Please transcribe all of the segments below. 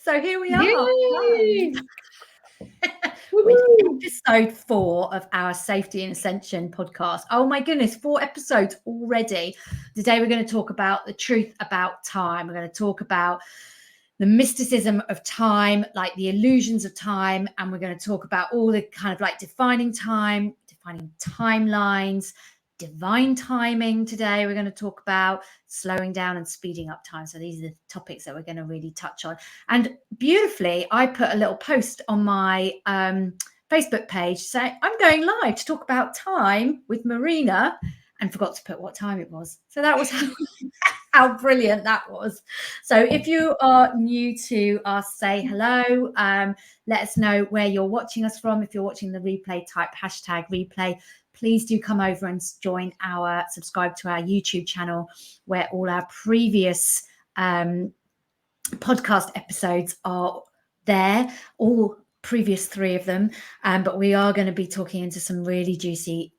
So here we are. Yay! With episode 4 of our Safety and Ascension podcast. Oh my goodness, 4 episodes already. Today we're going to talk about the truth about time. We're going to talk about the mysticism of time, like the illusions of time, and we're going to talk about all the kind of like defining time, defining timelines, divine timing. Today we're going to talk about slowing down and speeding up time. So these are the topics that we're going to really touch on. And beautifully, I put a little post on my Facebook page saying I'm going live to talk about time with Marina, and forgot to put what time it was. So that was how brilliant that was. So if you are new to us, say hello. Let us know where you're watching us from. If you're watching the replay, type #replay. Please do come over and subscribe to our YouTube channel, where all our previous podcast episodes are there, all previous 3 of them. But we are going to be talking into some really juicy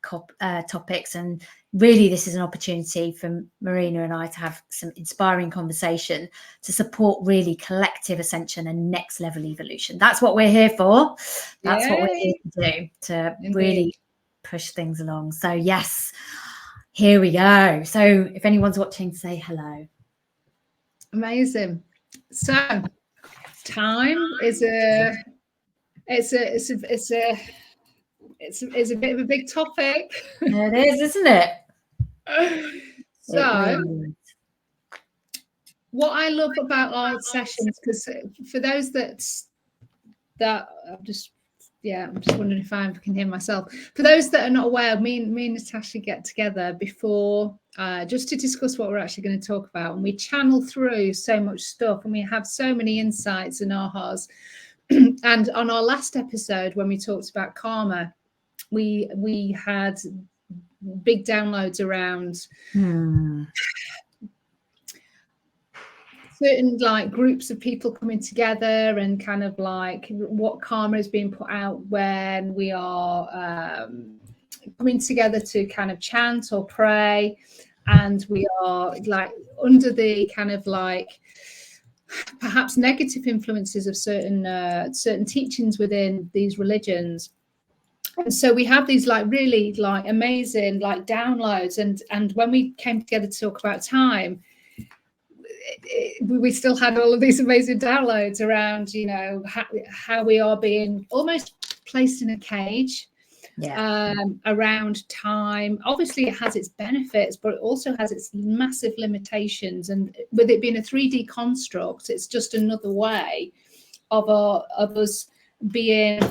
topics, and really this is an opportunity for Marina and I to have some inspiring conversation to support really collective ascension and next level evolution. That's what we're here for. That's what we're here to do, to really push things along. So yes, here we go. So if anyone's watching, say hello. Amazing. So time is a bit of a big topic. It is, isn't it? So what I love about live sessions, because for those that I'm just wondering if I can hear myself. For those that are not aware, me and Natasha get together before just to discuss what we're actually going to talk about, and we channel through so much stuff, and we have so many insights and ahas. And on our last episode, when we talked about karma, we had big downloads around certain like groups of people coming together, and kind of like what karma is being put out when we are coming together to kind of chant or pray, and we are like under the kind of like perhaps negative influences of certain teachings within these religions. And so we have these like really like amazing like downloads, and when we came together to talk about time, we still had all of these amazing downloads around, you know, how we are being almost placed in a cage around time. Obviously it has its benefits, but it also has its massive limitations, and with it being a 3D construct, it's just another way of us being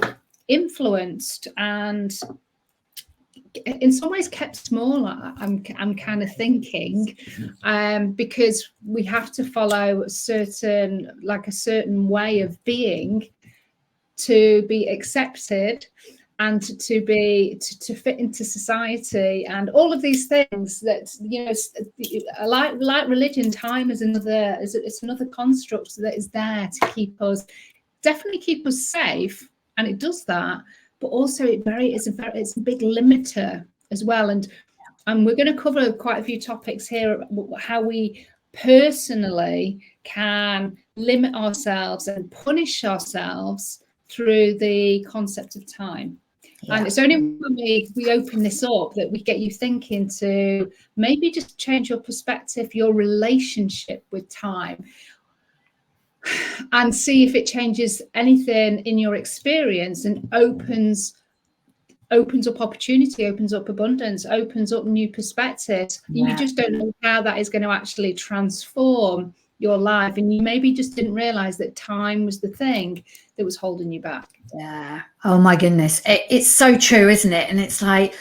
influenced and in some ways kept smaller. I'm kind of thinking, because we have to follow a certain way of being to be accepted and to fit into society, and all of these things that, you know, like religion, time is another construct that is there to keep us safe, and it does that. But also it's a big limiter as well. And we're going to cover quite a few topics here, how we personally can limit ourselves and punish ourselves through the concept of time. And it's only when we open this up that we get you thinking to maybe just change your perspective, your relationship with time, and see if it changes anything in your experience and opens up opportunity, opens up abundance, opens up new perspectives. You just don't know how that is going to actually transform your life, and you maybe just didn't realize that time was the thing that was holding you back. Yeah. Oh my goodness, it's so true, isn't it? And it's like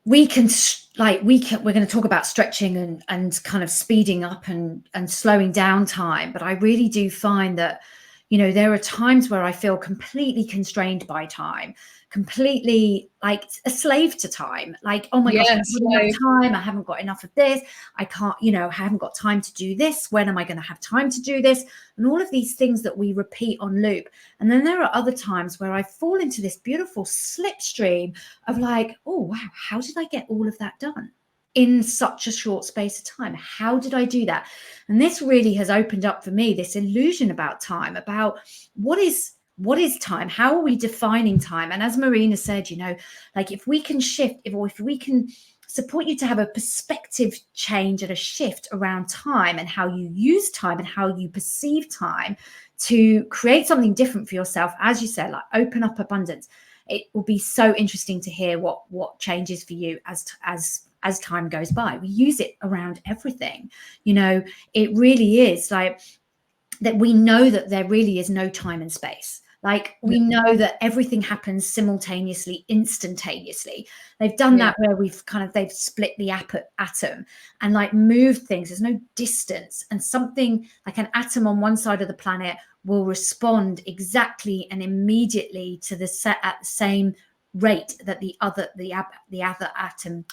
we're going to talk about stretching and kind of speeding up and slowing down time. But I really do find that, you know, there are times where I feel completely constrained by time, completely like a slave to time. Like, oh my gosh, I haven't got enough time. I haven't got enough of this. I can't, you know, I haven't got time to do this. When am I going to have time to do this? And all of these things that we repeat on loop. And then there are other times where I fall into this beautiful slipstream of like, oh, wow, how did I get all of that done? in such a short space of time. How did I do that? And this really has opened up for me this illusion about time, about what is time? How are we defining time? And as Marina said, you know, like if we can shift, if we can support you to have a perspective change and a shift around time and how you use time and how you perceive time to create something different for yourself, as you said, like open up abundance. It will be so interesting to hear what changes for you as time goes by. We use it around everything. You know, it really is like that. We know that there really is no time and space. Like we know that everything happens simultaneously, instantaneously. They've done that where they've split the atom and like moved things. There's no distance, and something like an atom on one side of the planet will respond exactly and immediately to the same rate that the other atom.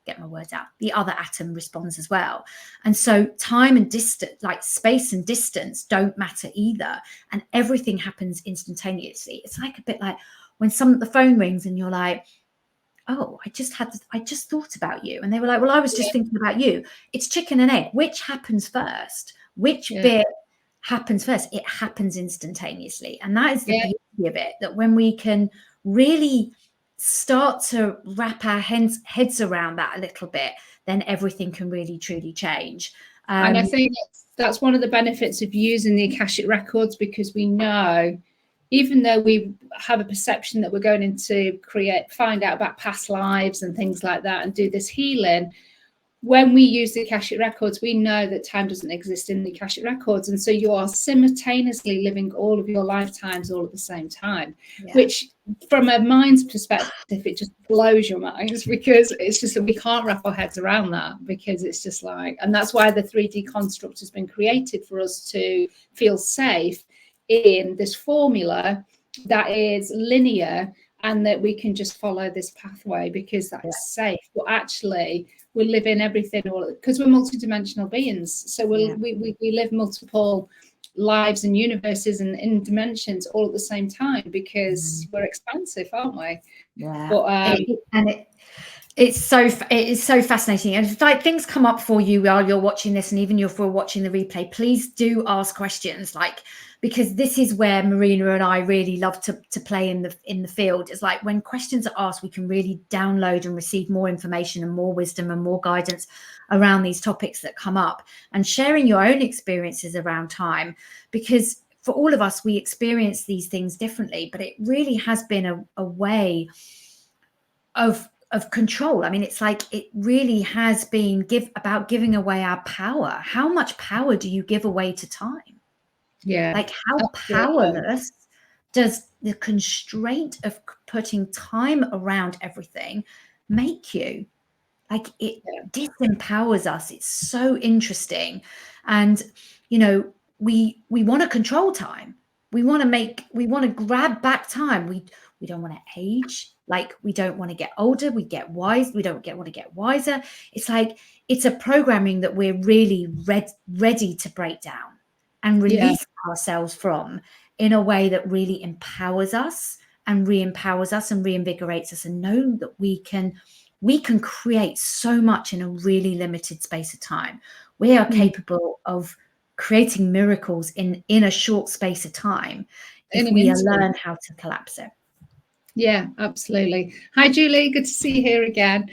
Get my words out. The other atom responds as well. And so time and distance, like space and distance, don't matter either. And everything happens instantaneously. It's like a bit like when the phone rings and you're like, oh, I just thought about you. And they were like, well, I was just thinking about you. It's chicken and egg. Which happens first? Which bit happens first? It happens instantaneously. And that is the beauty of it, that when we can really start to wrap our heads around that a little bit, then everything can really truly change. And I think that's one of the benefits of using the Akashic records, because we know, even though we have a perception that we're going into find out about past lives and things like that and do this healing, when we use the Akashic records, we know that time doesn't exist in the Akashic records. And so you are simultaneously living all of your lifetimes all at the same time, which from a mind's perspective, it just blows your mind, because it's just that we can't wrap our heads around that, because it's just like, and that's why the 3D construct has been created for us to feel safe in this formula that is linear, and that we can just follow this pathway because that's safe. But actually, we live in everything, because we're multidimensional beings. So we live multiple lives and universes and in dimensions all at the same time, because we're expansive, aren't we? Yeah. But, it is so fascinating. And if like things come up for you while you're watching this, and even if you're watching the replay, please do ask questions, like, because this is where Marina and I really love to play in the field. It's like when questions are asked, we can really download and receive more information and more wisdom and more guidance around these topics that come up, and sharing your own experiences around time, because for all of us, we experience these things differently, but it really has been a way of control. I mean, it's like it really has been about giving away our power. How much power do you give away to time? Yeah. Like how powerless does the constraint of putting time around everything make you? Like it disempowers us. It's so interesting. And, you know, we want to control time. We want to grab back time. We don't want to age. Like we don't want to get older. We get wise. We don't want to get wiser. It's like, it's a programming that we're really ready to break down and release ourselves from, in a way that really empowers us and re-empowers us and reinvigorates us, and know that we can create so much in a really limited space of time. We are capable of creating miracles in a short space of time if we learn how to collapse it. Yeah, absolutely. Hi, Julie. Good to see you here again.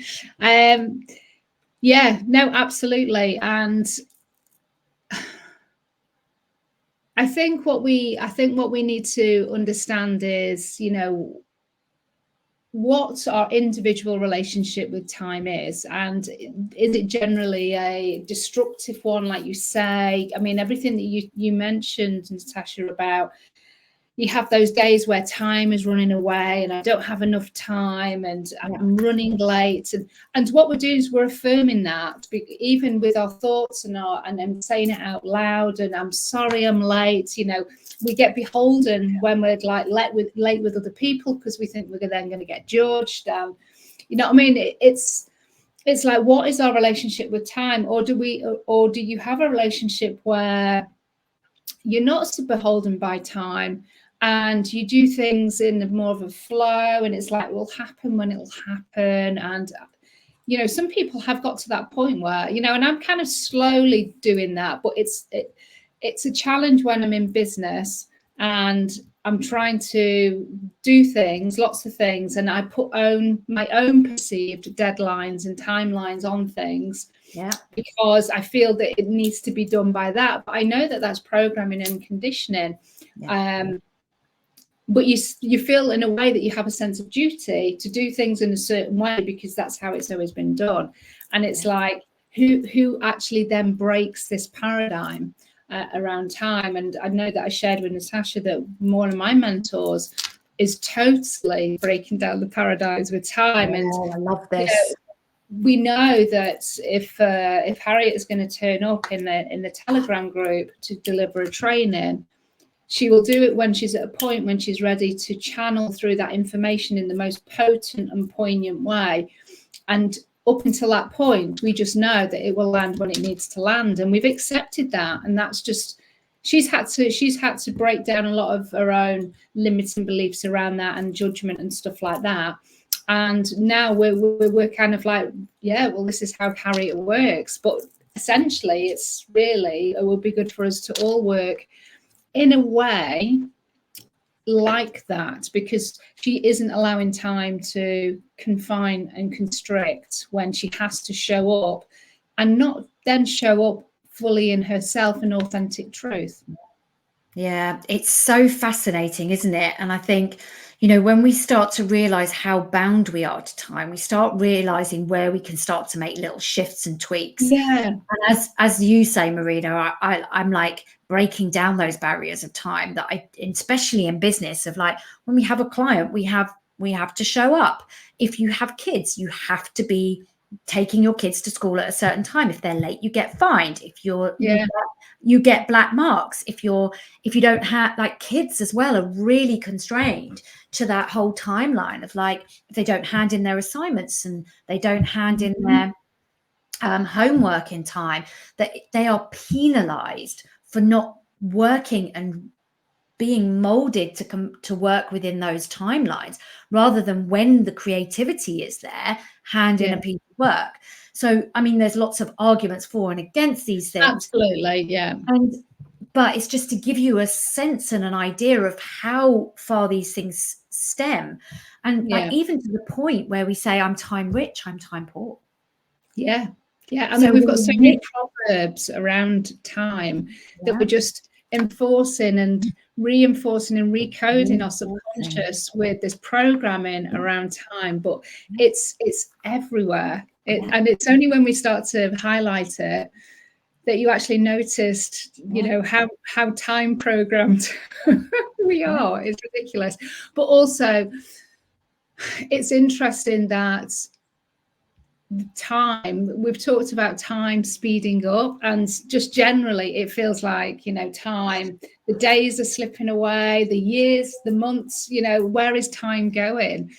Yeah, no, absolutely. And I think what we need to understand is, you know, what our individual relationship with time is, and is it generally a destructive one, like you say? I mean, everything that you mentioned, Natasha, about you have those days where time is running away and I don't have enough time and I'm running late, and what we're doing is we're affirming that, even with our thoughts and I'm saying it out loud, and I'm sorry I'm late. You know, we get beholden when we're like late with other people, because we think we're then going to get judged. You know what I mean? It's like, what is our relationship with time? Or do you have a relationship where you're not so beholden by time, and you do things in more of a flow, and it's like, will happen when it'll happen, and you know, some people have got to that point where, you know, and I'm kind of slowly doing that, but it's a challenge when I'm in business and I'm trying to do things, lots of things, and I put my own perceived deadlines and timelines on things. Yeah. Because I feel that it needs to be done by that. But I know that that's programming and conditioning. Yeah. But you feel in a way that you have a sense of duty to do things in a certain way because that's how it's always been done. And it's like, who actually then breaks this paradigm around time? And I know that I shared with Natasha that one of my mentors is totally breaking down the paradigms with time. And I love this. You know, we know that if Harriet is going to turn up in the Telegram group to deliver a training, she will do it when she's at a point when she's ready to channel through that information in the most potent and poignant way. And up until that point, we just know that it will land when it needs to land, and we've accepted that. And that's just, she's had to break down a lot of her own limiting beliefs around that and judgment and stuff like that. And now we're kind of like, yeah, well, this is how Harriet works. But essentially, it's really, it would be good for us to all work in a way like that, because she isn't allowing time to confine and constrict when she has to show up and not then show up fully in herself and authentic truth. Yeah, it's so fascinating, isn't it? And I think, you know, when we start to realize how bound we are to time, we start realizing where we can start to make little shifts and tweaks. Yeah. And as you say, Marina, I'm like breaking down those barriers of time that especially in business, of like, when we have a client, we have to show up. If you have kids, you have to be taking your kids to school at a certain time. If they're late, you get fined. If you get black marks. If you don't have, like, kids as well are really constrained to that whole timeline of, like, if they don't hand in their assignments and they don't hand in their homework in time, that they are penalized for not working and being molded to work within those timelines, rather than when the creativity is there, hand in a piece of work. So, I mean, there's lots of arguments for and against these things. Absolutely, yeah. But it's just to give you a sense and an idea of how far these things stem. And like, even to the point where we say, I'm time rich, I'm time poor. Yeah. Yeah. I mean, we've got so many proverbs around time that we're just enforcing and reinforcing and recoding our subconscious with this programming around time. But it's everywhere. And it's only when we start to highlight it that you actually noticed, you know, how time programmed we are. It's ridiculous. But also, it's interesting that time, we've talked about time speeding up, and just generally it feels like, you know, time, the days are slipping away, the years, the months, you know, where is time going?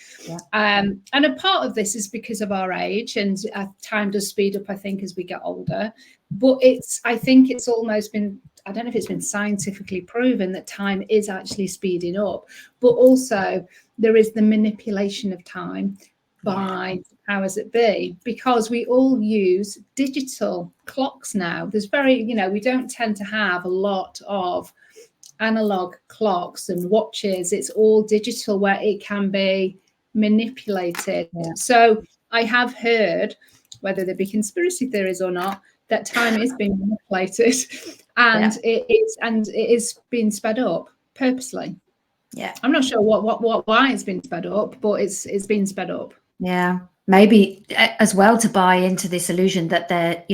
And a part of this is because of our age, and time does speed up, I think, as we get older. But I think it's almost been, I don't know if it's been scientifically proven that time is actually speeding up, but also there is the manipulation of time by powers that be, because we all use digital clocks now. There's we don't tend to have a lot of analog clocks and watches. It's all digital, where it can be manipulated. So I have heard, whether there be conspiracy theories or not, that time is being manipulated, and it is being sped up purposely. I'm not sure why it's been sped up, but it's been sped up. Maybe as well to buy into this illusion that that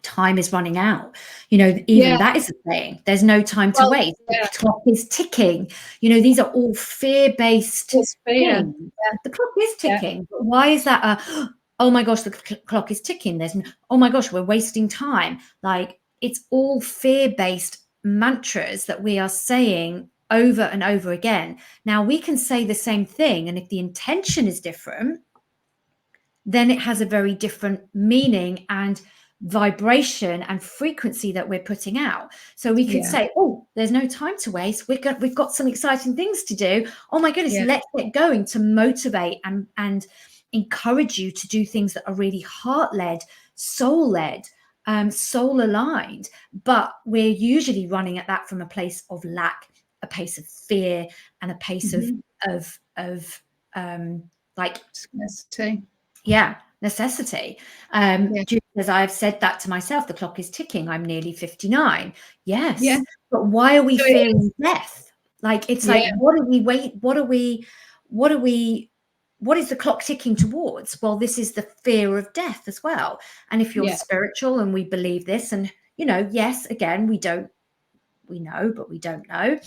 time is running out. Even that is a thing. There's no time to waste. The clock is ticking. These are all fear-based things. The clock is ticking. But why is that oh my gosh, the clock is ticking? There's oh my gosh, we're wasting time. Like, it's all fear-based mantras that we are saying over and over again. Now, we can say the same thing, and if the intention is different, then it has a very different meaning and vibration and frequency that we're putting out. So we could say, oh, there's no time to waste. We've got some exciting things to do. Oh my goodness, let's get going, to motivate and encourage you to do things that are really heart-led, soul-led, soul-aligned. But we're usually running at that from a place of lack, a place of fear, and a place of like necessity. Yeah, necessity. As I've said that to myself, the clock is ticking. I'm nearly 59. Yes. Yeah. But why are we fearing death? Like, it's like, what is the clock ticking towards? Well, this is the fear of death as well. And if you're spiritual and we believe this, and, you know, yes, again, we know, but we don't know.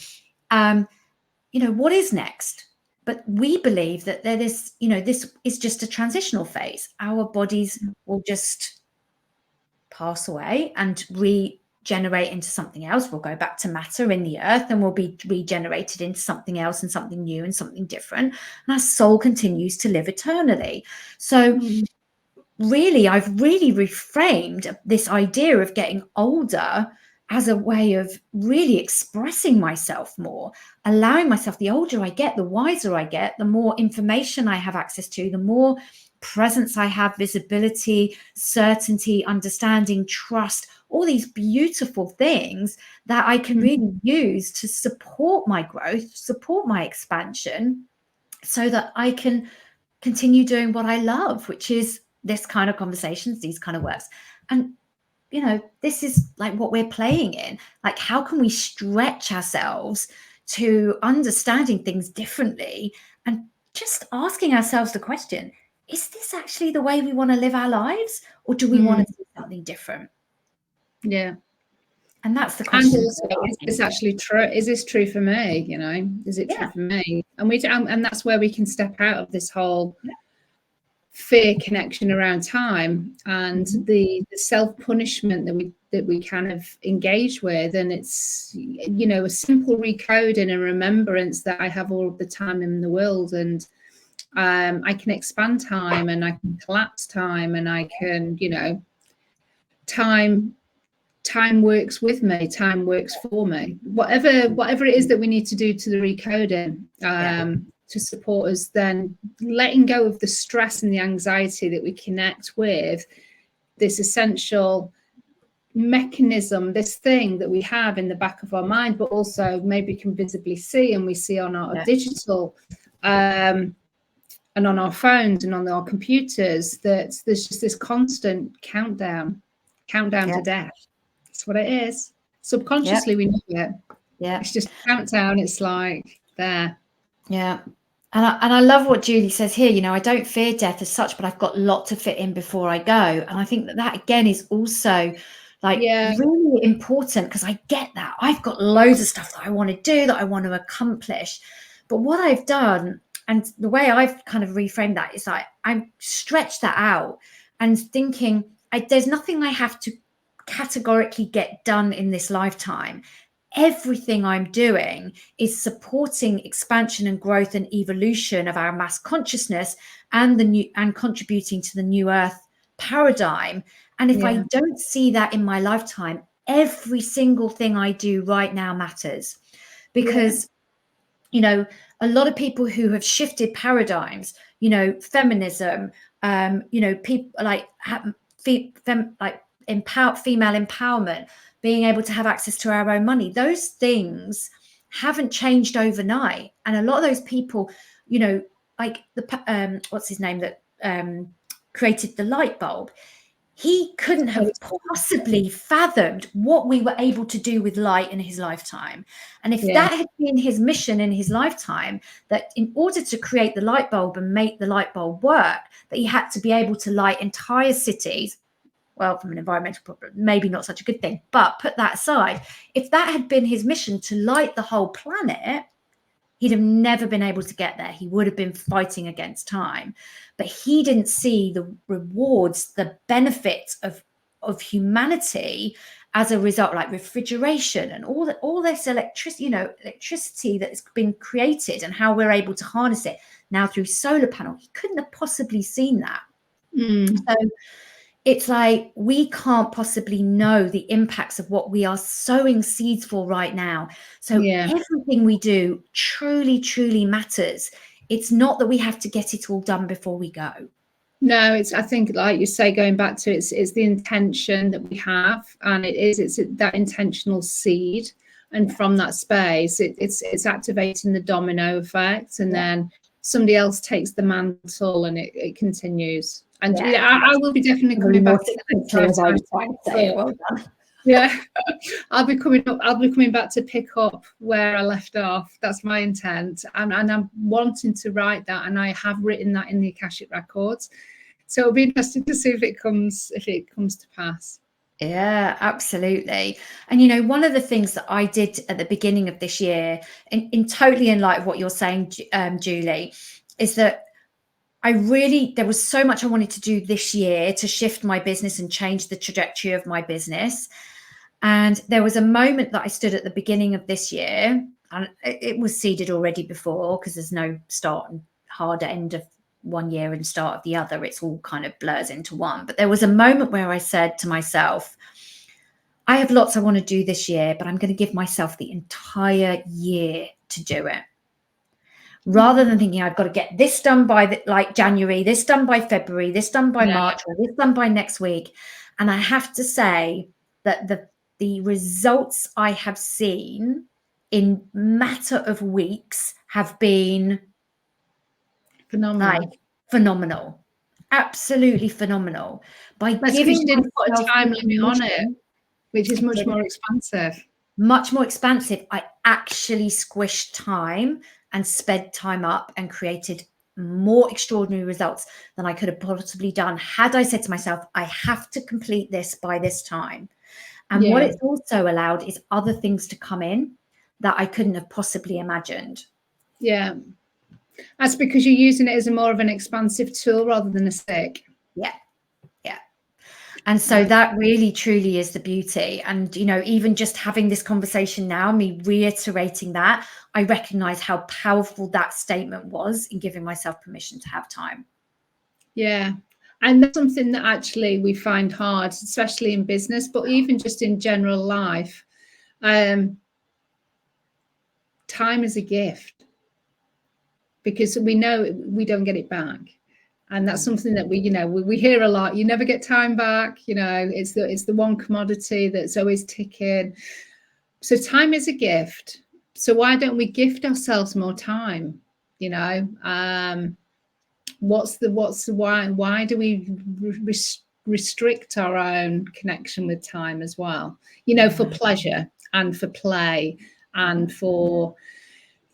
You know, what is next? But we believe that this is just a transitional phase. Our bodies will just pass away and regenerate into something else. We'll go back to matter in the earth, and we'll be regenerated into something else and something new and something different. And our soul continues to live eternally. So really, I've really reframed this idea of getting older as a way of really expressing myself more, allowing myself. The older I get, the wiser I get, the more information I have access to, the more presence I have, visibility, certainty, understanding, trust, all these beautiful things that I can really use to support my growth, support my expansion, so that I can continue doing what I love, which is this kind of conversations, these kind of works. And you know, this is like what we're playing in. Like, how can we stretch ourselves to understanding things differently, and just asking ourselves the question, is this actually the way we want to live our lives, or do we want to do something different? Yeah. And that's the question. And also, is this actually true? Is this true for me? You know, is it true for me? And that's where we can step out of this whole fear connection around time and the self-punishment that we kind of engage with. And it's, you know, a simple recoding and remembrance that I have all of the time in the world, and I can expand time, and I can collapse time, and I can, you know, time works with me, time works for me, whatever it is that we need to do to the recoding to support us, then letting go of the stress and the anxiety that we connect with this essential mechanism, this thing that we have in the back of our mind, but also maybe can visibly see, and we see on our digital and on our phones and on our computers, that there's just this constant countdown to death. That's what it is. Subconsciously we know it. It's just countdown. It's like there. And I love what Julie says here. You know, I don't fear death as such, but I've got a lot to fit in before I go. And I think that again is also like really important, because I get that. I've got loads of stuff that I want to do, that I want to accomplish. But what I've done, and the way I've kind of reframed that, is like I've stretched that out and thinking there's nothing I have to categorically get done in this lifetime. Everything I'm doing is supporting expansion and growth and evolution of our mass consciousness and contributing to the new earth paradigm. And if I don't see that in my lifetime, every single thing I do right now matters, because you know, a lot of people who have shifted paradigms, you know, feminism, you know, people like female empowerment, being able to have access to our own money, those things haven't changed overnight. And a lot of those people, you know, like the what's his name that created the light bulb, he couldn't have possibly fathomed what we were able to do with light in his lifetime. And if that had been his mission in his lifetime, that in order to create the light bulb and make the light bulb work, that he had to be able to light entire cities. Well, from an environmental problem, maybe not such a good thing, but put that aside. If that had been his mission, to light the whole planet, he'd have never been able to get there. He would have been fighting against time. But he didn't see the rewards, the benefits of humanity as a result, like refrigeration and all this electricity that's been created, and how we're able to harness it now through solar panel. He couldn't have possibly seen that. So it's like we can't possibly know the impacts of what we are sowing seeds for right now. So everything we do truly, truly matters it's not that we have to get it all done before we go. No, it's, I think, like you say, going back to it's the intention that we have, and it's that intentional seed, and from that space it's activating the domino effect, and then somebody else takes the mantle, and it continues. And I will be definitely coming back to that. Well done. Yeah, I'll be coming back to pick up where I left off. That's my intent, and I'm wanting to write that, and I have written that in the Akashic records. So it'll be interesting to see if it comes to pass. Yeah, absolutely. And, you know, one of the things that I did at the beginning of this year, in totally in light of what you're saying, Julie, is that there was so much I wanted to do this year to shift my business and change the trajectory of my business. And there was a moment that I stood at the beginning of this year, and it was seeded already before, because there's no start and hard end of one year and start of the other. It's all kind of blurs into one. But there was a moment where I said to myself, I have lots I want to do this year, but I'm going to give myself the entire year to do it. Rather than thinking I've got to get this done by January, this done by February, this done by March, or this done by next week. And I have to say that the results I have seen in matter of weeks have been phenomenal, absolutely phenomenal. That's because you didn't put a time limit on it, which is much more expansive. Much more expansive. I actually squished time and sped time up and created more extraordinary results than I could have possibly done had I said to myself, I have to complete this by this time. And what it's also allowed is other things to come in that I couldn't have possibly imagined. Yeah. That's because you're using it as more of an expansive tool rather than a stick. Yeah. Yeah. And so that really, truly is the beauty. And, you know, even just having this conversation now, me reiterating that, I recognize how powerful that statement was in giving myself permission to have time. Yeah. And that's something that actually we find hard, especially in business, but even just in general life. Time is a gift, because we know we don't get it back. And that's something that we hear a lot. You never get time back. You know, it's the one commodity that's always ticking. So time is a gift. So why don't we gift ourselves more time? You know, what's the why? Why do we restrict our own connection with time as well? You know, for pleasure and for play and for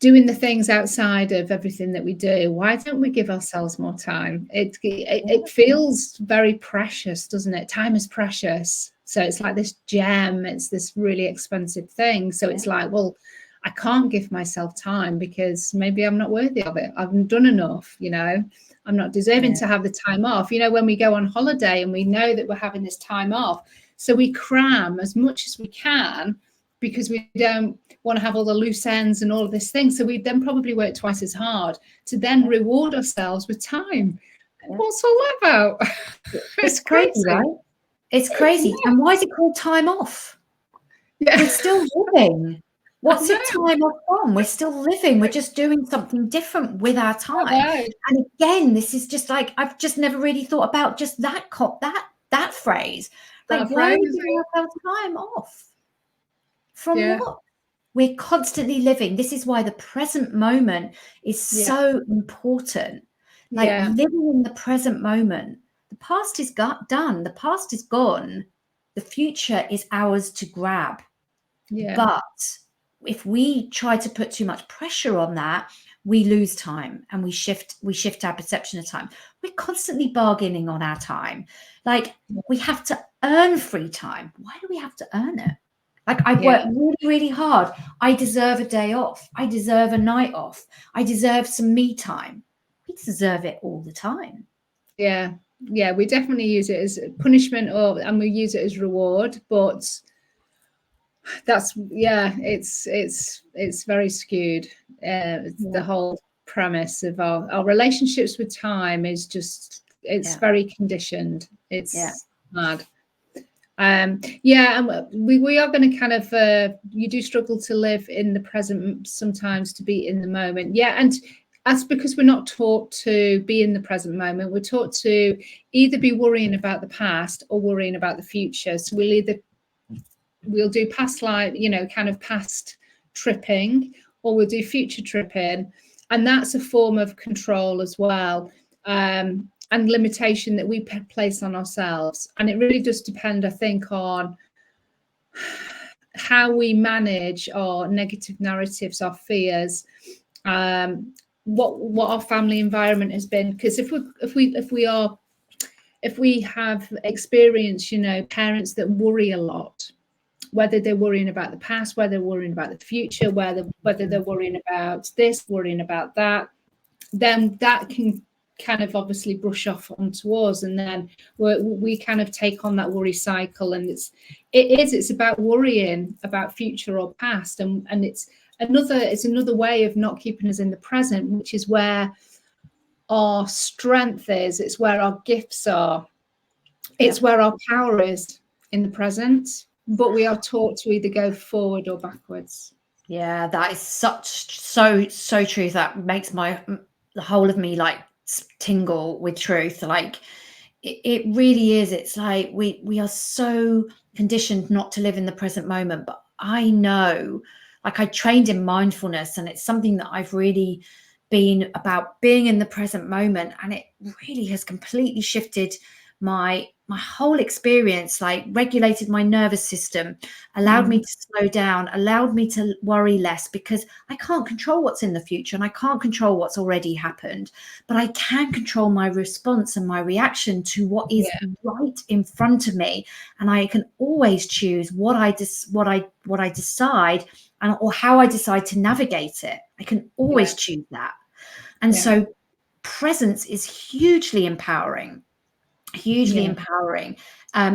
doing the things outside of everything that we do. Why don't we give ourselves more time? It feels very precious, doesn't it? Time is precious. So it's like this gem. It's this really expensive thing. So it's like, well, I can't give myself time because maybe I'm not worthy of it. I haven't done enough, you know. I'm not deserving to have the time off. You know, when we go on holiday and we know that we're having this time off, so we cram as much as we can because we don't want to have all the loose ends and all of this thing. So we then probably work twice as hard to then reward ourselves with time. What's all that about? It's crazy, right? It's crazy. And why is it called time off? Yeah. We're still living. What's it time off from? We're still living. We're just doing something different with our time. And again, this is just like, I've just never really thought about just that phrase. Like, why are we giving ourselves time off? From what? We're constantly living. This is why the present moment is so important. Like living in the present moment. The past is done. The past is gone. The future is ours to grab. But if we try to put too much pressure on that, we lose time and we shift our perception of time. We're constantly bargaining on our time. Like, we have to earn free time. Why do we have to earn it? Like, I work really, really hard. I deserve a day off. I deserve a night off. I deserve some me time. We deserve it all the time. Yeah. Yeah. We definitely use it as punishment and we use it as reward, but that's, it's very skewed. The whole premise of our relationships with time is just, it's very conditioned. It's mad. And we are going to kind of you do struggle to live in the present sometimes, to be in the moment. And that's because we're not taught to be in the present moment. We're taught to either be worrying about the past or worrying about the future. So we'll do past life, kind of past tripping, or we'll do future tripping. And that's a form of control as well, and limitation that we place on ourselves. And it really does depend, I think, on how we manage our negative narratives, our fears, what our family environment has been. Because if we have experienced, parents that worry a lot, whether they're worrying about the past, whether they're worrying about the future, whether they're worrying about this, worrying about that, then that can kind of obviously brush off onto us, and then we kind of take on that worry cycle. And it's about worrying about future or past, and it's another way of not keeping us in the present, which is where our strength is. It's where our gifts are. It's where our power is, in the present. But we are taught to either go forward or backwards. Yeah, that is so true. That makes the whole of me like tingle with truth. Like it really is. It's like we are so conditioned not to live in the present moment. But I know, like, I trained in mindfulness, and it's something that I've really been about, being in the present moment, and it really has completely shifted my whole experience, like regulated my nervous system, allowed me to slow down, allowed me to worry less, because I can't control what's in the future and I can't control what's already happened, but I can control my response and my reaction to what is right in front of me. And I can always choose what I decide, and or how I decide to navigate it. I can always choose that. And so presence is hugely empowering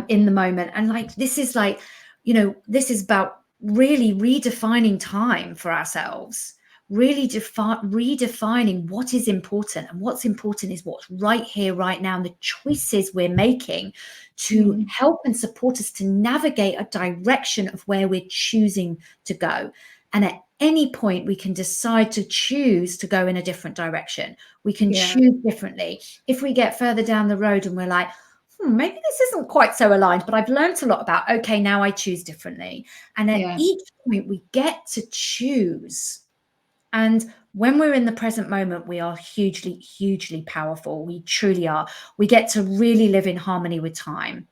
in the moment. And like, this is like, this is about really redefining time for ourselves, really redefining what is important. And what's important is what's right here, right now, and the choices we're making to help and support us to navigate a direction of where we're choosing to go. And at any point, we can decide to choose to go in a different direction. We can choose differently. If we get further down the road and we're like, maybe this isn't quite so aligned, but I've learned a lot about, okay, now I choose differently. And at each point, we get to choose. And when we're in the present moment, we are hugely, hugely powerful. We truly are. We get to really live in harmony with time.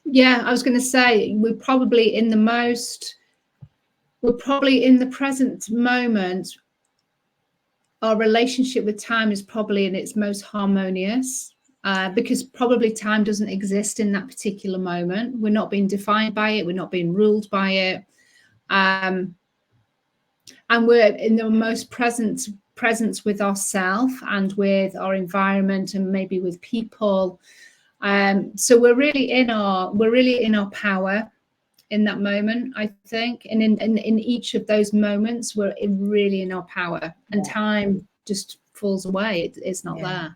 Yeah, I was going to say, we're probably in the present moment. Our relationship with time is probably in its most harmonious, because probably time doesn't exist in that particular moment. We're not being defined by it. We're not being ruled by it. And we're in the most presence with ourselves and with our environment, and maybe with people. So we're really in our power in that moment, I think. And in each of those moments, we're really in our power, and time just falls away. It's not there.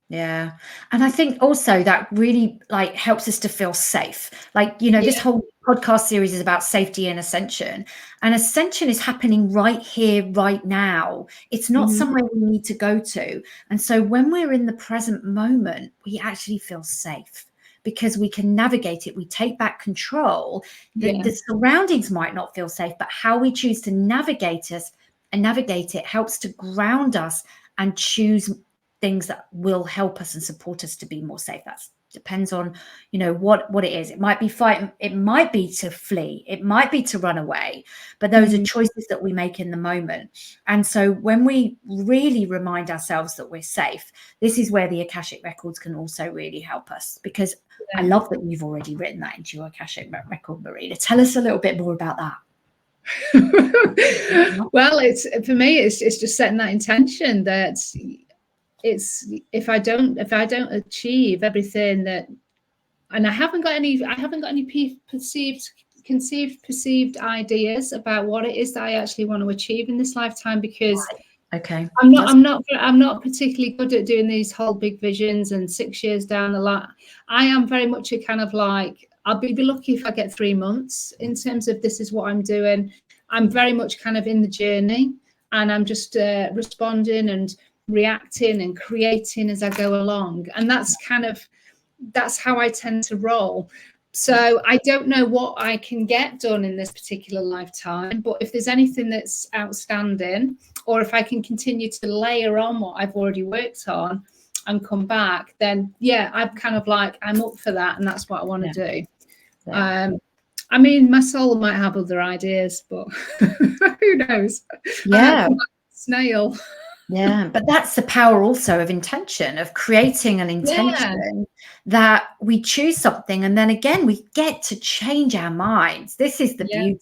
Yeah. And I think also that really like helps us to feel safe. Like, this whole podcast series is about safety and ascension. And ascension is happening right here, right now. It's not somewhere we need to go to. And so when we're in the present moment, we actually feel safe, because we can navigate it. We take back control. The surroundings might not feel safe, but how we choose to navigate it helps to ground us and choose things that will help us and support us to be more safe. That depends on, what it is. It might be fight. It might be to flee. It might be to run away. But those are choices that we make in the moment. And so when we really remind ourselves that we're safe, this is where the Akashic records can also really help us, because I love that you've already written that into your Akashic record, Marina. Tell us a little bit more about that. Well, for me, it's just setting that intention that if I don't achieve everything that, and I haven't got any perceived ideas about what it is that I actually want to achieve in this lifetime, because I'm not particularly good at doing these whole big visions and 6 years down the line. I am very much a kind of like, I'll be lucky if I get 3 months in terms of this is what I'm doing. I'm very much kind of in the journey. and I'm just responding and reacting and creating as I go along. And that's how I tend to roll. So I don't know what I can get done in this particular lifetime, but if there's anything that's outstanding, or if I can continue to layer on what I've already worked on and come back, then yeah, I'm kind of like, I'm up for that, and that's what I want to do. Yeah. I mean, my soul might have other ideas, but who knows? Yeah. Snail. Yeah, but that's the power also of intention, of creating an intention that we choose something, and then again we get to change our minds. This is the beauty.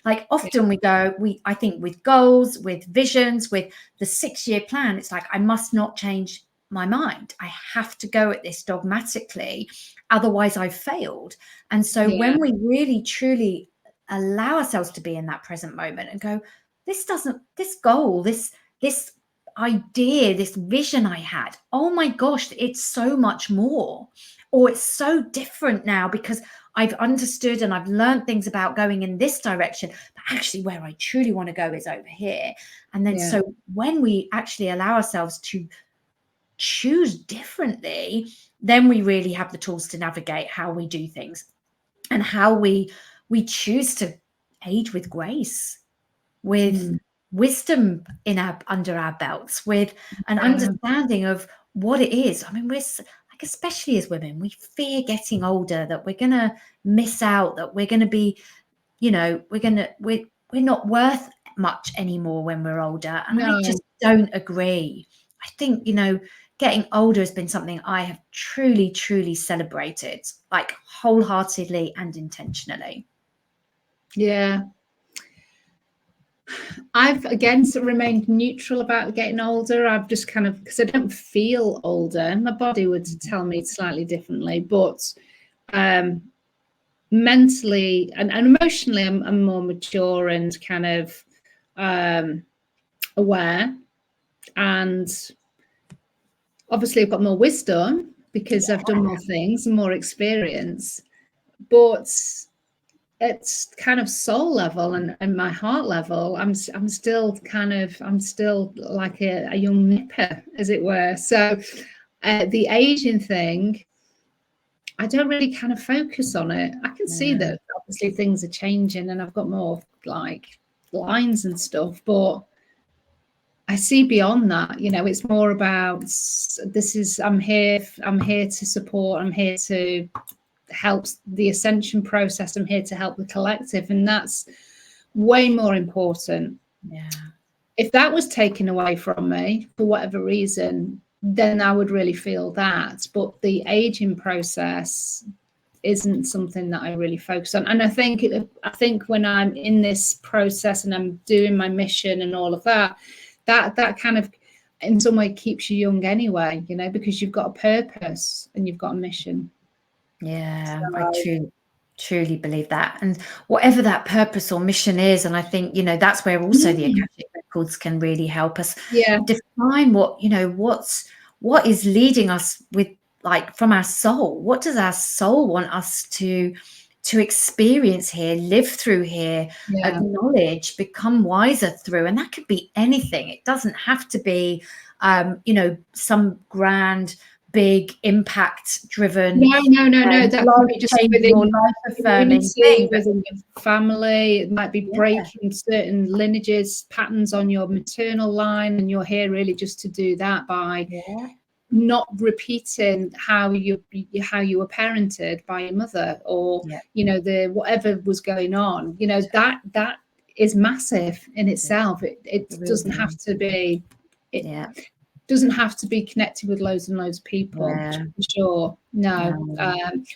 Like often we go, I think with goals, with visions, with the 6-year plan, it's like, I must not change my mind. I have to go at this dogmatically, otherwise I've failed. And so when we really truly allow ourselves to be in that present moment and go, this goal, this idea, this vision I had, oh my gosh, it's so much more, or it's so different now because I've understood and I've learned things about going in this direction, but actually where I truly want to go is over here. And then so when we actually allow ourselves to choose differently, then we really have the tools to navigate how we do things and how we choose to age with grace, with wisdom under our belts, with an understanding of what it is. I mean, we're like, especially as women, we fear getting older, that we're going to miss out, that we're going to be, we're not worth much anymore when we're older. And I just don't agree. I think, getting older has been something I have truly, truly celebrated, like wholeheartedly and intentionally. Yeah. I've again remained neutral about getting older. I've just kind of, because I don't feel older, my body would tell me slightly differently, but mentally and emotionally I'm more mature and kind of aware, and obviously I've got more wisdom because I've done more things and more experience, but it's kind of soul level and my heart level, I'm still like a young nipper, as it were. So the aging thing, I don't really kind of focus on it. I can see that obviously things are changing and I've got more like lines and stuff, but I see beyond that. It's more about I'm here to support, I'm here to helps the ascension process, I'm here to help the collective, and that's way more important. If that was taken away from me for whatever reason, then I would really feel that, but the aging process isn't something that I really focus on. And I think when I'm in this process and I'm doing my mission and all of that kind of in some way keeps you young anyway, because you've got a purpose and you've got a mission. Yeah, so I truly believe that. And whatever that purpose or mission is, and I think, that's where also the Akashic records can really help us define what is leading us with, like, from our soul. What does our soul want us to experience here, live through here, acknowledge, become wiser through? And that could be anything. It doesn't have to be, some grand, big impact driven. No. That could be just within community, within your family. It might be breaking certain lineages, patterns on your maternal line, and you're here really just to do that by not repeating how you were parented by your mother, or the whatever was going on. That is massive in itself. It doesn't have to be. Doesn't have to be connected with loads and loads of people, for sure.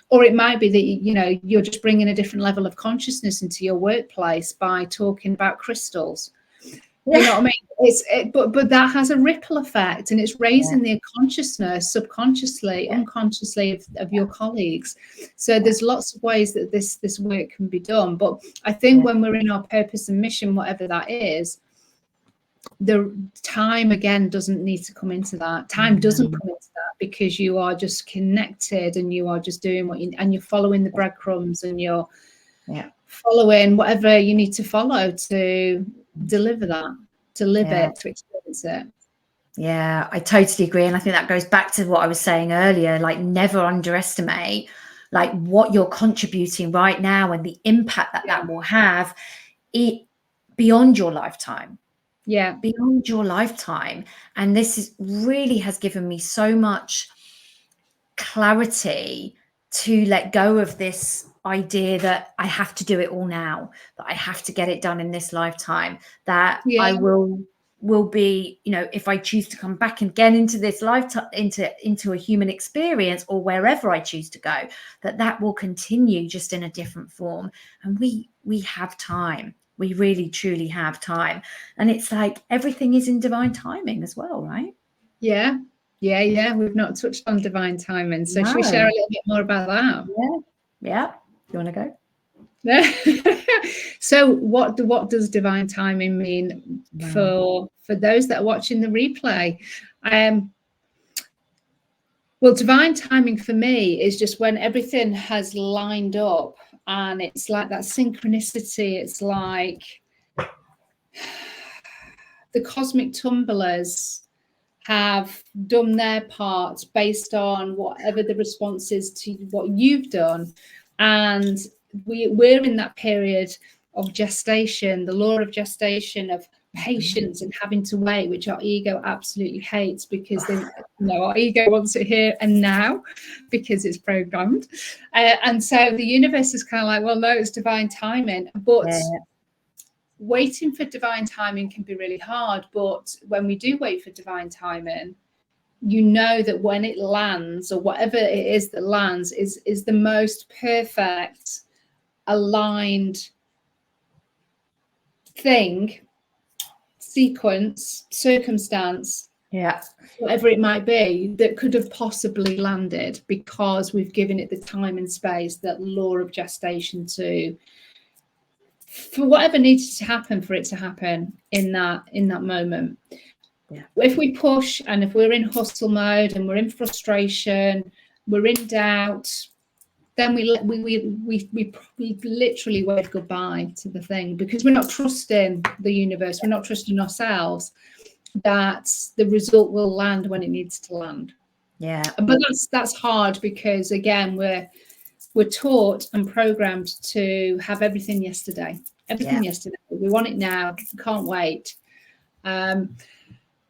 Or it might be that you're just bringing a different level of consciousness into your workplace by talking about crystals. You know what I mean? But that has a ripple effect, and it's raising the consciousness subconsciously, unconsciously of your colleagues. So there's lots of ways that this work can be done. But I think when we're in our purpose and mission, whatever that is, the time again doesn't need to come into that. Time doesn't come into that, because you are just connected and you are just doing and you're following the breadcrumbs, and you're following whatever you need to follow to deliver that. to live it, to experience it. Yeah, I totally agree. And I think that goes back to what I was saying earlier, like never underestimate like what you're contributing right now and the impact that that will have it beyond your lifetime. Yeah. Beyond your lifetime. And this is really has given me so much clarity to let go of this idea that I have to do it all now, that I have to get it done in this lifetime, that I will be, you know, if I choose to come back again into this lifetime, into a human experience or wherever I choose to go, that will continue just in a different form. And we have time. We really truly have time. And it's like everything is in divine timing as well, right? Yeah. We've not touched on divine timing. So should we share a little bit more about that? Yeah. You want to go? So what does divine timing mean for those that are watching the replay? Well, divine timing for me is just when everything has lined up and it's like that synchronicity. It's like the cosmic tumblers have done their part based on whatever the response is to what you've done. And we're in that period of gestation, the law of gestation, of patience and having to wait, which our ego absolutely hates, because they, you know, our ego wants it here and now because it's programmed. And so the universe is kind of like, well, no, it's divine timing. But waiting for divine timing can be really hard. But when we do wait for divine timing, you know that when it lands, or whatever it is that lands, is the most perfect, aligned thing, sequence, circumstance, whatever it might be, that could have possibly landed, because we've given it the time and space, that law of gestation, to for whatever needed to happen for it to happen in that moment. If we push, and if we're in hustle mode and we're in frustration, we're in doubt, then we literally wave goodbye to the thing, because we're not trusting the universe, we're not trusting ourselves that the result will land when it needs to land. But that's hard, because again, we're taught and programmed to have everything yesterday. Yesterday. We want it now. Can't wait.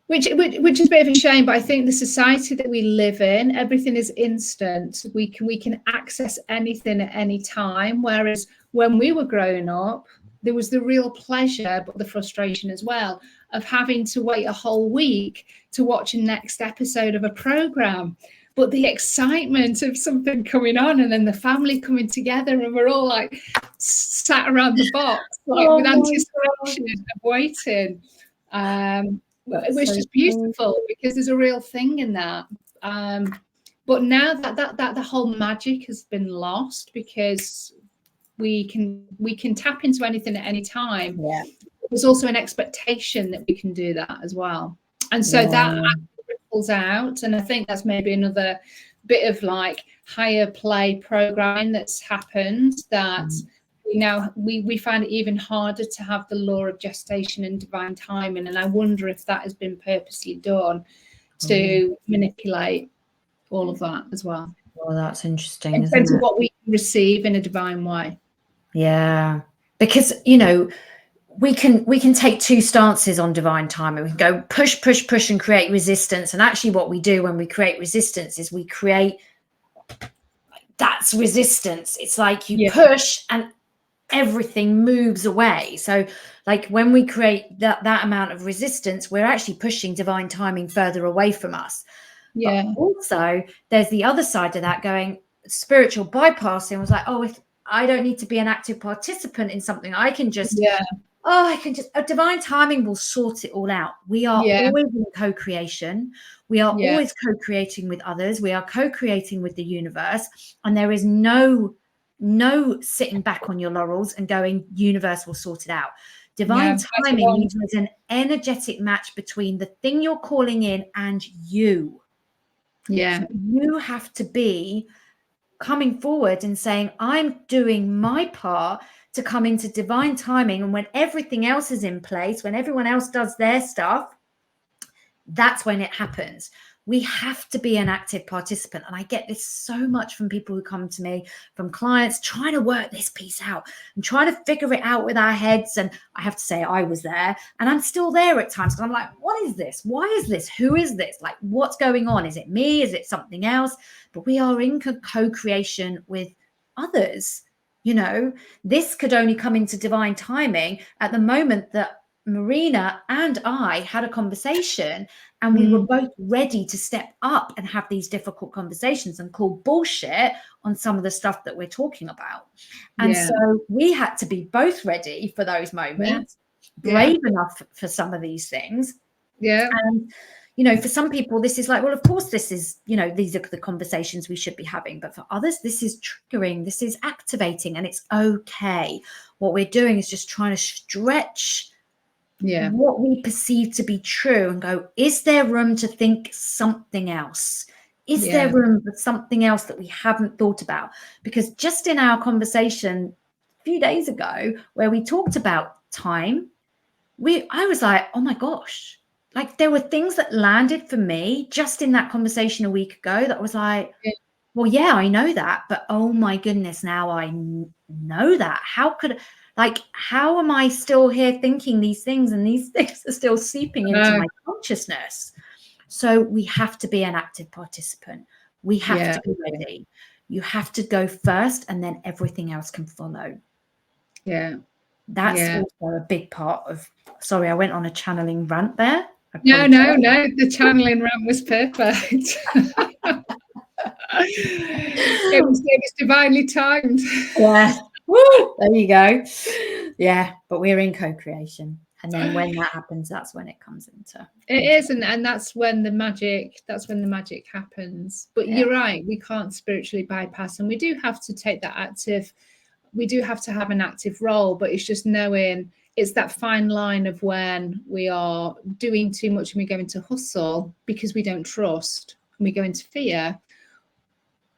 Which is a bit of a shame, but I think the society that we live in, everything is instant. We can access anything at any time. Whereas when we were growing up, there was the real pleasure, but the frustration as well, of having to wait a whole week to watch a next episode of a program. But the excitement of something coming on, and then the family coming together, and we're all like sat around the box, like with anticipation of waiting. It was just beautiful, because there's a real thing in that. But now that the whole magic has been lost, because we can tap into anything at any time. There's also an expectation that we can do that as well, and so that ripples out. And I think that's maybe another bit of like higher play programming that's happened, that we find it even harder to have the law of gestation and divine timing. And I wonder if that has been purposely done to manipulate all of that as well. Well, that's interesting. In terms of what we receive in a divine way. Yeah, because, you know, we can take two stances on divine timing. We can go push and create resistance. And actually what we do when we create resistance is we create, that's resistance. It's like you push and everything moves away. So like when we create that amount of resistance, we're actually pushing divine timing further away from us. But also there's the other side of that, going spiritual bypassing, was like, oh, if I don't need to be an active participant in something, I can just divine timing will sort it all out. We are always in co-creation. We are always co-creating with others. We are co-creating with the universe, and there is no sitting back on your laurels and going, universe will sort it out. Divine timing means there's an energetic match between the thing you're calling in and you. So you have to be coming forward and saying, I'm doing my part to come into divine timing, and when everything else is in place, when everyone else does their stuff, that's when it happens. We have to be an active participant. And I get this so much from people who come to me, from clients trying to work this piece out and trying to figure it out with our heads. And I have to say, I was there, and I'm still there at times. And I'm like, what is this? Why is this? Who is this? Like, what's going on? Is it me? Is it something else? But we are in co-creation with others. You know, this could only come into divine timing at the moment that Marina and I had a conversation, and we were both ready to step up and have these difficult conversations and call bullshit on some of the stuff that we're talking about. And so we had to be both ready for those moments, brave enough for some of these things. And, you know, for some people, this is like, well, of course, this is, you know, these are the conversations we should be having. But for others, this is triggering, this is activating, and it's okay. What we're doing is just trying to stretch what we perceive to be true and go, is there room to think something else? Is there room for something else that we haven't thought about? Because just in our conversation a few days ago, where we talked about time, I was like, oh my gosh, like there were things that landed for me just in that conversation a week ago that was like, well, yeah, I know that, but oh my goodness, now I know that. How am I still here thinking these things, and these things are still seeping into my consciousness? So we have to be an active participant. We have to be ready. You have to go first, and then everything else can follow. That's also a big part of, sorry, I went on a channeling rant there. No, the channeling rant was perfect. It was divinely timed. Yeah. Woo, there you go. Yeah, but we're in co-creation, and then when that happens, that's when it comes into it is, and that's when the magic happens. But you're right, we can't spiritually bypass, and we do have to take that active, we do have to have an active role, but it's just knowing, it's that fine line of when we are doing too much and we go into hustle because we don't trust, and we go into fear,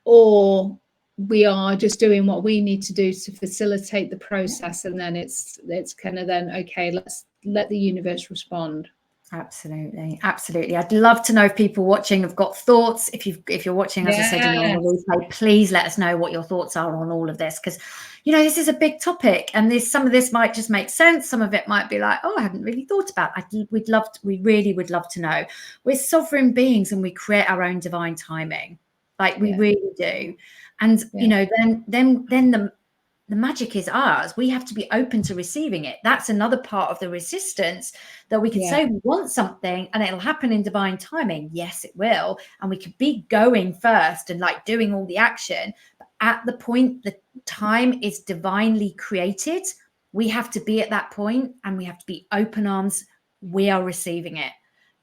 or we are just doing what we need to do to facilitate the process, and then it's kind of then, okay, let's let the universe respond. Absolutely. I'd love to know if people watching have got thoughts. If you're watching, as I said, on the replay, please let us know what your thoughts are on all of this, because, you know, this is a big topic, and some of this might just make sense. Some of it might be like, oh, I hadn't really thought about it. We really would love to know. We're sovereign beings, and we create our own divine timing. Like we really do. And, you know, then the magic is ours. We have to be open to receiving it. That's another part of the resistance, that we can say we want something and it'll happen in divine timing. Yes, it will. And we could be going first and like doing all the action. But at the point the time is divinely created, we have to be at that point, and we have to be open arms. We are receiving it.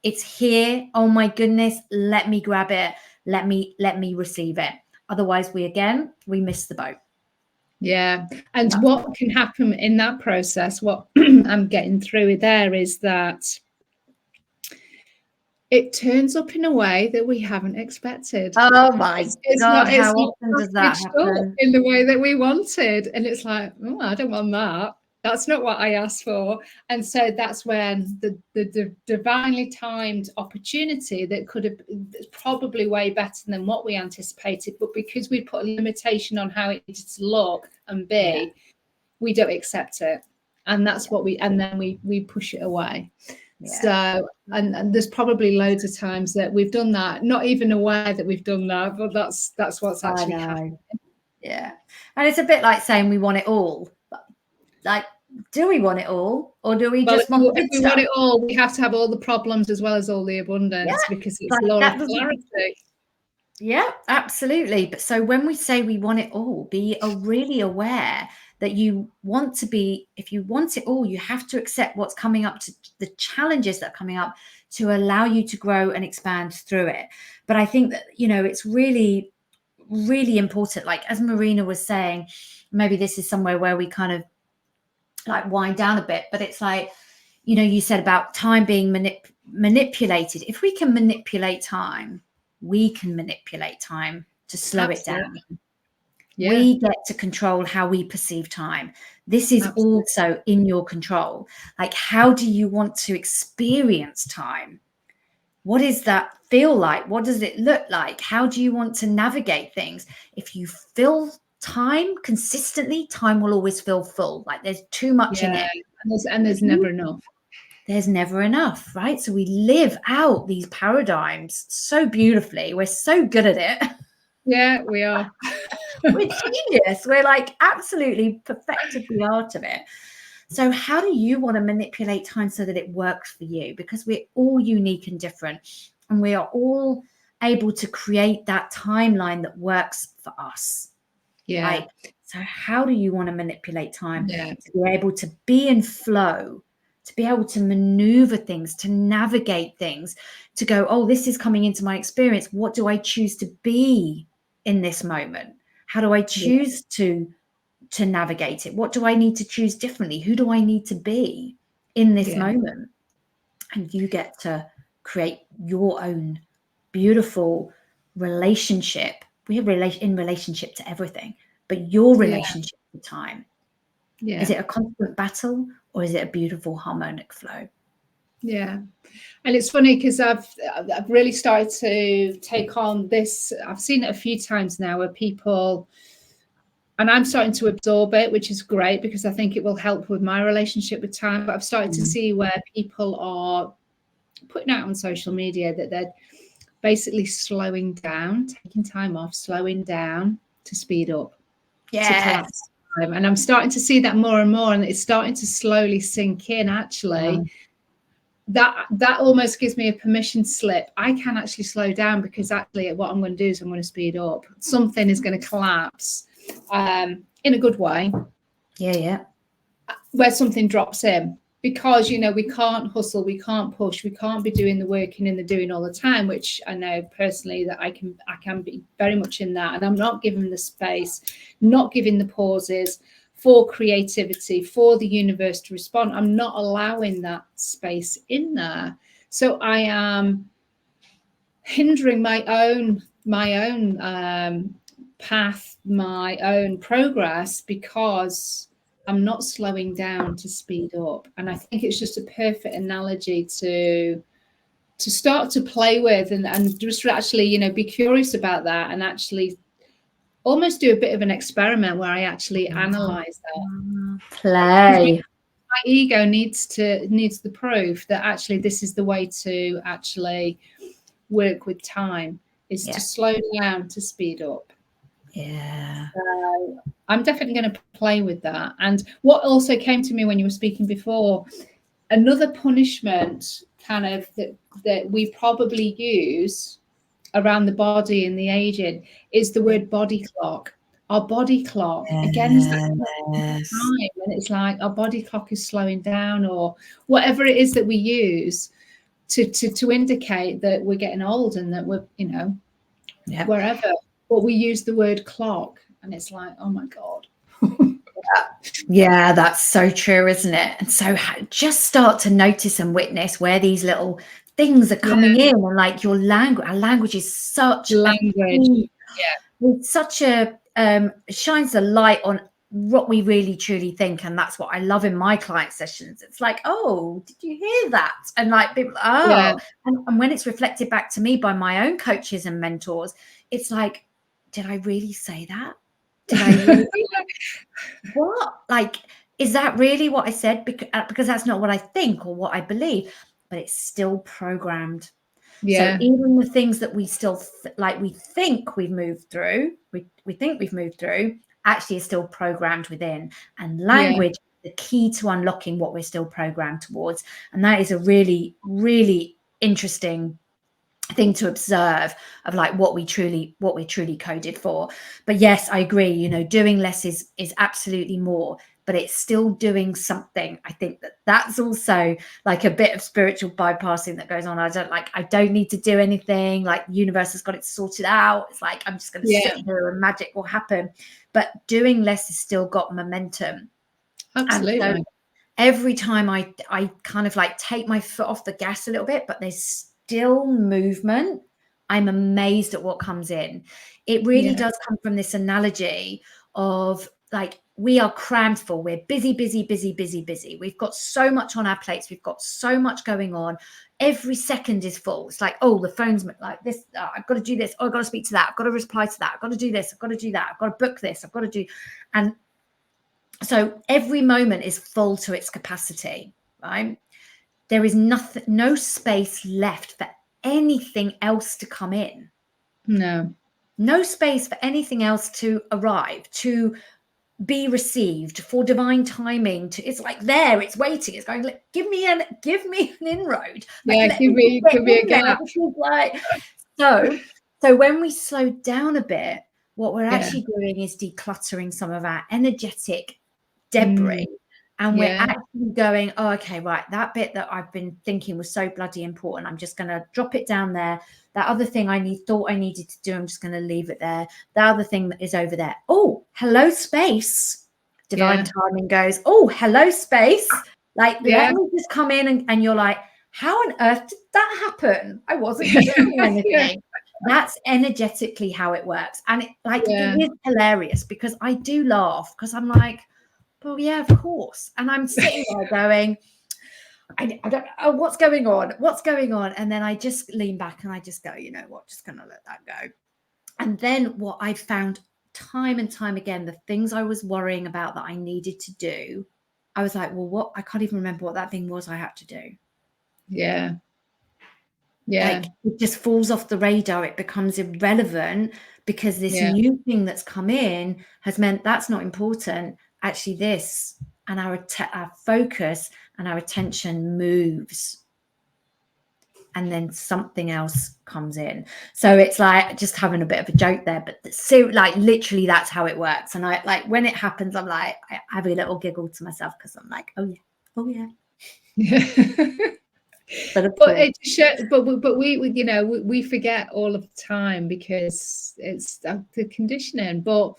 It's here. Oh my goodness. Let me grab it. Let me receive it. Otherwise, we miss the boat. Yeah. And what can happen in that process, what I'm getting through there, is that it turns up in a way that we haven't expected. Oh my God, how often does that happen? In the way that we wanted. And it's like, oh, I don't want that. That's not what I asked for. And so that's when the divinely timed opportunity that could have probably way better than what we anticipated, but because we put a limitation on how it needed to look and be, we don't accept it. And that's what then we push it away. So, and there's probably loads of times that we've done that, not even aware that we've done that, but that's what's actually happening. Yeah. And it's a bit like saying we want it all. Like, do we want it all, or do we just want if we want it all, we have to have all the problems as well as all the abundance, because it's a lot of clarity. Yeah, absolutely. But so when we say we want it all, be really aware that you want to be, if you want it all, you have to accept what's coming up, to the challenges that are coming up, to allow you to grow and expand through it. But I think that, you know, it's really, really important. Like, as Marina was saying, maybe this is somewhere where we kind of like wind down a bit, but it's like, you know, you said about time being manipulated. If we can manipulate time, we can manipulate time to slow it down. We get to control how we perceive time. This is also in your control. Like, how do you want to experience time? What does that feel like? What does it look like? How do you want to navigate things? If you fill time consistently, time will always feel full. Like there's too much in it. And there's never enough. There's never enough, right? So we live out these paradigms so beautifully. We're so good at it. Yeah, we are. We're genius. We're like absolutely perfected the art of it. So how do you want to manipulate time so that it works for you? Because we're all unique and different, and we are all able to create that timeline that works for us. Yeah. Right? So how do you want to manipulate time to be able to be in flow, to be able to maneuver things, to navigate things, to go, oh, this is coming into my experience. What do I choose to be in this moment? How do I choose to navigate it? What do I need to choose differently? Who do I need to be in this moment? And you get to create your own beautiful relationship. We have in relationship to everything, but your relationship to time. Is it a constant battle, or is it a beautiful harmonic flow? Yeah. And it's funny because I've really started to take on this. I've seen it a few times now where people, and I'm starting to absorb it, which is great because I think it will help with my relationship with time. But I've started to see where people are putting out on social media that they're basically slowing down, taking time off, slowing down to speed up, to collapse time. And I'm starting to see that more and more, and it's starting to slowly sink in, actually. That almost gives me a permission slip. I can actually slow down because actually what I'm going to do is I'm going to speed up. Something is going to collapse in a good way. Yeah. Where something drops in. Because, you know, we can't hustle, we can't push, we can't be doing the working and the doing all the time, which I know personally that I can be very much in that. And I'm not giving the space, not giving the pauses for creativity, for the universe to respond. I'm not allowing that space in there. So I am hindering my own path, my own progress, because I'm not slowing down to speed up. And I think it's just a perfect analogy to start to play with and just actually, you know, be curious about that and actually almost do a bit of an experiment where I actually analyze that. Play. My ego needs the proof that actually this is the way to actually work with time, is to slow down to speed up. Yeah. So I'm definitely going to play with that. And what also came to me when you were speaking before, another punishment kind of that we probably use around the body and the aging is the word body clock. Our body clock, again, is that time when it's like our body clock is slowing down, or whatever it is that we use to indicate that we're getting old and that we're, you know, wherever. But we use the word clock, and it's like, oh my God. Yeah, that's so true, isn't it? And so just start to notice and witness where these little things are coming in, and like your language. Our language is such language. It's such a shines a light on what we really truly think, and that's what I love in my client sessions. It's like, oh, did you hear that? And like people, and when it's reflected back to me by my own coaches and mentors, it's like, did I really say that? Did I really what? Like, is that really what I said? Because that's not what I think or what I believe, but it's still programmed. So even the things that we still we think we've moved through, we think we've moved through, actually is still programmed within. And language is the key to unlocking what we're still programmed towards. And that is a really, really interesting thing to observe of like what we're truly coded for. But yes, I agree, you know, doing less is absolutely more, but it's still doing something. I think that's also like a bit of spiritual bypassing that goes on. I don't need to do anything, like the universe has got it sorted out. It's like I'm just going to sit here and magic will happen. But doing less has still got momentum. Absolutely. And so every time I kind of like take my foot off the gas a little bit, but there's still movement, I'm amazed at what comes in. It really does come from this analogy of like, we are crammed full. We're busy, busy, busy, busy, busy. We've got so much on our plates. We've got so much going on. Every second is full. It's like, oh, the phone's like this. Oh, I've got to do this. Oh, I've got to speak to that. I've got to reply to that. I've got to do this. I've got to do that. I've got to book this. I've got to do. And so every moment is full to its capacity, right? There is no space left for anything else to come in. No space for anything else to arrive, to be received, for divine timing to, it's like there, it's waiting, it's going, like, give me an inroad, like, give me a gap. Like, so when we slow down a bit, what we're actually doing is decluttering some of our energetic debris. And we're actually going, oh, okay, right, that bit that I've been thinking was so bloody important, I'm just going to drop it down there. That other thing thought I needed to do, I'm just going to leave it there. The other thing that is over there, oh, hello, space. Divine timing goes, oh, hello, space. Like, let me just come in, and you're like, how on earth did that happen? I wasn't doing anything. That's energetically how it works. And it is hilarious, because I do laugh, because I'm like, well, yeah, of course. And I'm sitting there going, I don't know what's going on. And then I just lean back and I just go, you know what, just going to let that go. And then what I found time and time again, the things I was worrying about that I needed to do, I was like, well, what? I can't even remember what that thing was I had to do. Yeah. Like, it just falls off the radar. It becomes irrelevant, because this new thing that's come in has meant that's not important. Actually, this, and our focus and our attention moves, and then something else comes in. So it's like, just having a bit of a joke there, but so like literally that's how it works. And I, like, when it happens, I'm like, I have a little giggle to myself, because I'm like, oh yeah. But we you know, we forget all of the time, because it's the conditioning. But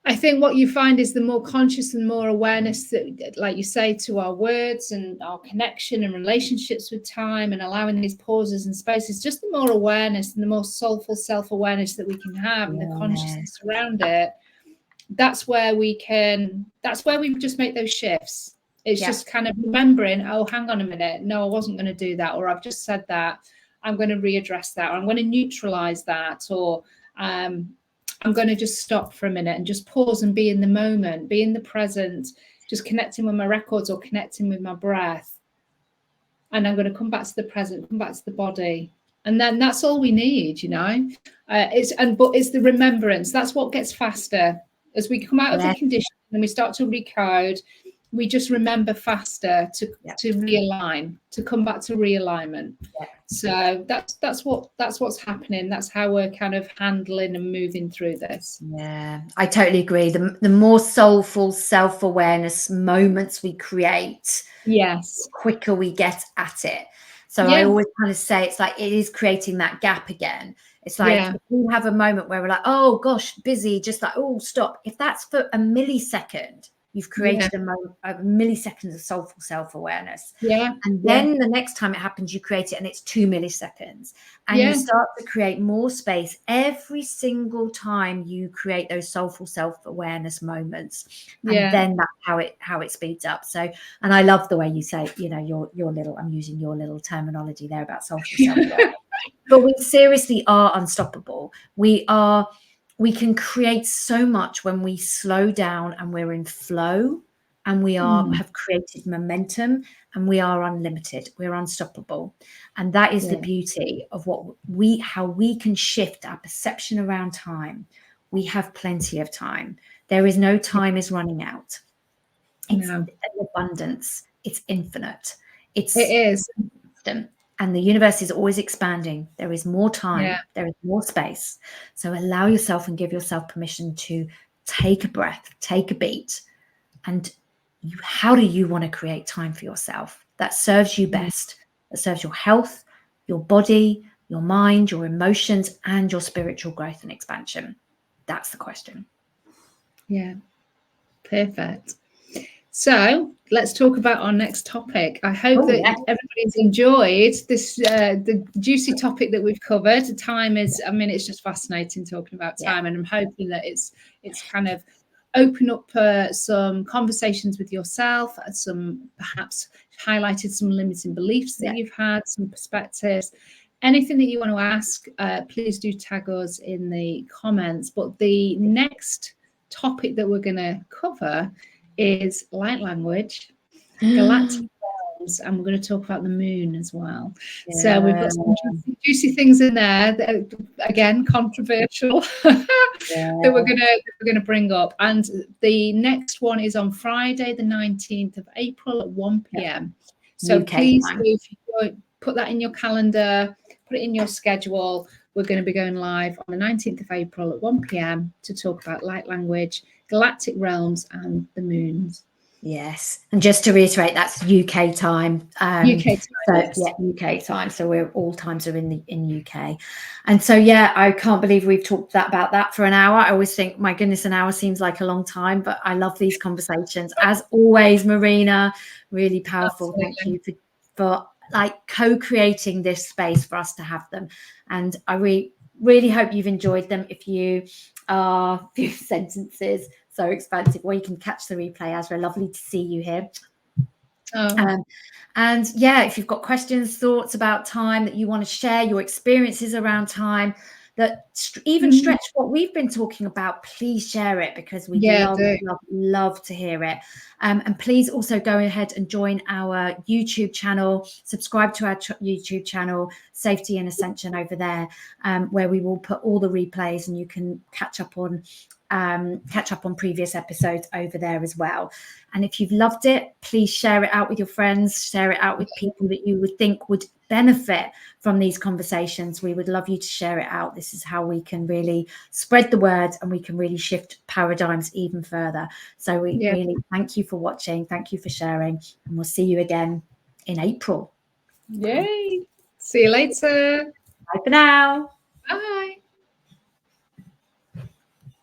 I think what you find is the more conscious and more awareness that, like you say, to our words and our connection and relationships with time, and allowing these pauses and spaces, just the more awareness and the more soulful self-awareness that we can have, and the consciousness around it, that's where we just make those shifts. It's just kind of remembering, oh, hang on a minute, no, I wasn't going to do that, or I've just said that, I'm going to readdress that, or I'm going to neutralize that, or I'm going to just stop for a minute and just pause and be in the moment, be in the present, just connecting with my records or connecting with my breath. And I'm going to come back to the present, come back to the body. And then that's all we need, you know. But it's the remembrance. That's what gets faster. As we come out of the condition and we start to recode, we just remember faster to realign, to come back to realignment. So that's what's happening. That's how we're kind of handling and moving through this. Yeah, I totally agree. The more soulful self-awareness moments we create, the quicker we get at it. So I always kind of say, it's like, it is creating that gap again. It's like, if we have a moment where we're like, oh gosh, busy, just like, oh, stop. If that's for a millisecond, you've created a milliseconds of soulful self-awareness. And then the next time it happens, you create it, and it's 2 milliseconds. And you start to create more space every single time you create those soulful self-awareness moments. And then that's how it speeds up. So, and I love the way you say, you know, your little, I'm using your little terminology there about soulful self-awareness. But we seriously are unstoppable. We can create so much when we slow down and we're in flow, and we have created momentum, and we are unlimited. We're unstoppable. And that is the beauty of how we can shift our perception around time. We have plenty of time. There is no time is running out. It's an abundance. It's infinite. It is. And the universe is always expanding. There is more time. There is more space. So allow yourself and give yourself permission to take a breath, take a beat. And how do you want to create time for yourself that serves you best, that serves your health, your body, your mind, your emotions, and your spiritual growth and expansion? That's the question. Yeah, perfect. So let's talk about our next topic. I hope that everybody's enjoyed this, the juicy topic that we've covered. Time is, I mean, it's just fascinating talking about time, and I'm hoping that it's kind of open up some conversations with yourself, some perhaps highlighted some limiting beliefs that you've had, some perspectives. Anything that you want to ask, please do tag us in the comments. But the next topic that we're going to cover is light language, galactic realms, and we're going to talk about the moon as well. So we've got some juicy things in there that, again, controversial that we're going to bring up. And the next one is on Friday, the 19th of April at 1 p.m. So UK please do, if you put that in your calendar, put it in your schedule. We're going to be going live on the 19th of April at 1 p.m. to talk about light language, galactic realms, and the moons. Yes, and just to reiterate, that's UK time. UK time. So, yes. UK time. So we're all times are in UK, and so I can't believe we've talked about that for an hour. I always think, my goodness, an hour seems like a long time, but I love these conversations as always. Marina, really powerful. Absolutely. Thank you for like co-creating this space for us to have them, and I really hope you've enjoyed them. If you are few sentences so expansive, or you can catch the replay. Azra, lovely to see you here. And if you've got questions, thoughts about time that you want to share, your experiences around time that even stretch what we've been talking about, please share it, because we love to hear it. And please also go ahead and join our YouTube channel, subscribe to our YouTube channel, Safety and Ascension, over there, where we will put all the replays, and you can catch up on previous episodes over there as well. And if you've loved it, please share it out with your friends, share it out with people that you would think would benefit from these conversations. We would love you to share it out. This is how we can really spread the word, and we can really shift paradigms even further. So we really thank you for watching. Thank you for sharing, and we'll see you again in April. Yay. See you later. Bye for now. Bye.